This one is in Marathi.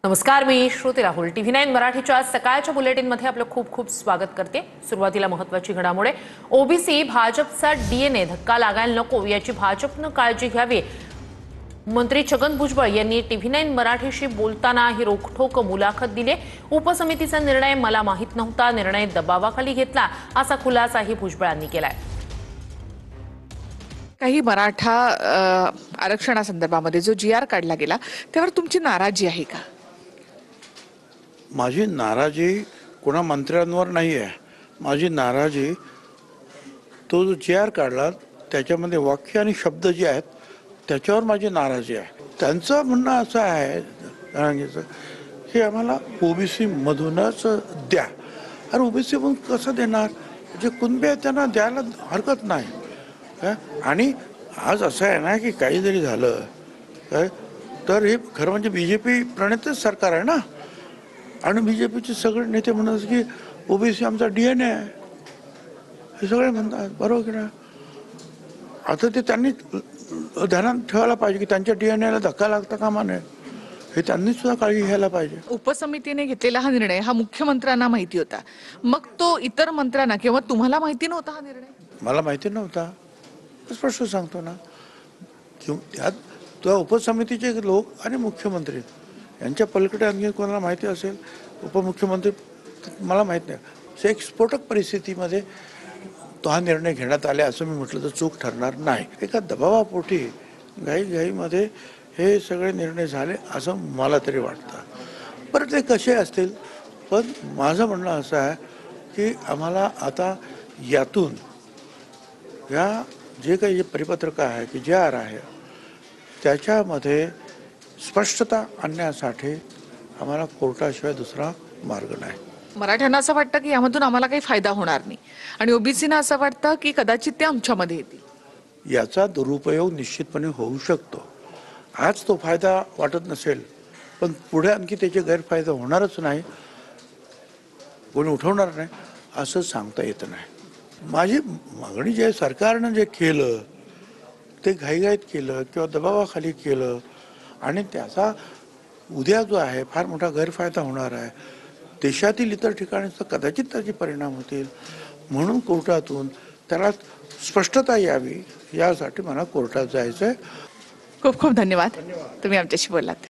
नमस्कार, मी श्रुती राहुल. TV9 मराठीच्या सकाळच्या बुलेटिनमध्ये आपलं खूप खूप स्वागत करते. सुरुवातीला महत्त्वाची घडामोड. ओबीसी भाजपचा डीएनए धक्का लागायला नको याची भाजपनं काळजी घ्यावी. मंत्री छगन भुजबळ यांनी TV9 मराठीशी बोलताना ही रोखठोक मुलाखत दिली. उपसमितीचा निर्णय मला माहित नव्हता, निर्णय दबावाखाली घेतला असा खुलासाही भुजबळांनी केलाय. काही मराठा आरक्षणासंदर्भामध्ये जो GR काढला गेला त्यावर तुमची नाराजी आहे का? माझी नाराजी कोणा मंत्र्यांवर नाही आहे. माझी नाराजी तो जो GR काढला त्याच्यामध्ये वाक्य आणि शब्द जे आहेत त्याच्यावर माझी नाराजी आहे. त्यांचं म्हणणं असं आहे जरांगेचं की आम्हाला ओबीसी मधूनच द्या. अरे ओबीसी मधून कसं देणार? जे कुणबी आहेत त्यांना द्यायला हरकत नाही. आणि आज असं आहे ना की काही जरी झालं काय तर हे खरं म्हणजे BJP प्रणितच सरकार आहे ना. आणि BJPचे सगळे नेते म्हणतात की ओबीसी आमचा DNA आहे, हे सगळे म्हणतात. बरोबर की नाही? आता ते त्यांनी ध्यानात ठेवायला पाहिजे की त्यांच्या DNAला धक्का लागता कामा नये, हे त्यांनी सुद्धा काळजी घ्यायला पाहिजे. उपसमितीने घेतलेला हा निर्णय हा मुख्यमंत्र्यांना माहिती होता, मग तो इतर मंत्र्यांना किंवा तुम्हाला माहिती नव्हता हा निर्णय? मला माहिती नव्हता, स्पष्ट सांगतो ना. त्यात त्या उपसमितीचे लोक आणि मुख्यमंत्री यांच्या पलीकडे आणखी कोणाला माहिती असेल? उपमुख्यमंत्री मला माहीत नाही. एक स्फोटक परिस्थितीमध्ये तो हा निर्णय घेण्यात आला असं मी म्हटलं तर चूक ठरणार नाही. एका दबावापोटी घाईमध्ये हे सगळे निर्णय झाले असं मला तरी वाटतं. बरं ते कसे असतील, पण माझं म्हणणं असं आहे की आम्हाला आता यातून या जे काही परिपत्रक आहे की GR आहे त्याच्यामध्ये स्पष्टता आणण्यासाठी आम्हाला कोर्टाशिवाय दुसरा मार्ग नाही. मराठ्यांना असं वाटतं की यामधून आम्हाला काही फायदा होणार नाही आणि ओबीसीना असं वाटतं की कदाचित ते आमच्यामध्ये येतील. याचा दुरुपयोग निश्चितपणे होऊ शकतो. आज तो फायदा वाटत नसेल पण पुढे आणखी त्याचे गैरफायदा होणारच नाही, कोणी उठवणार नाही असं सांगता येत नाही. माझी मागणी जे सरकारनं जे केलं ते घाईघाईत केलं किंवा दबावाखाली केलं आणि त्याचा उद्या जो आहे फार मोठा गैरफायदा होणार आहे. देशातील इतर ठिकाणी कदाचित त्याचे परिणाम होतील. म्हणून कोर्टातून त्याला स्पष्टता यावी यासाठी मला कोर्टात जायचं आहे. खूप खूप धन्यवाद, तुम्ही आमच्याशी बोललात.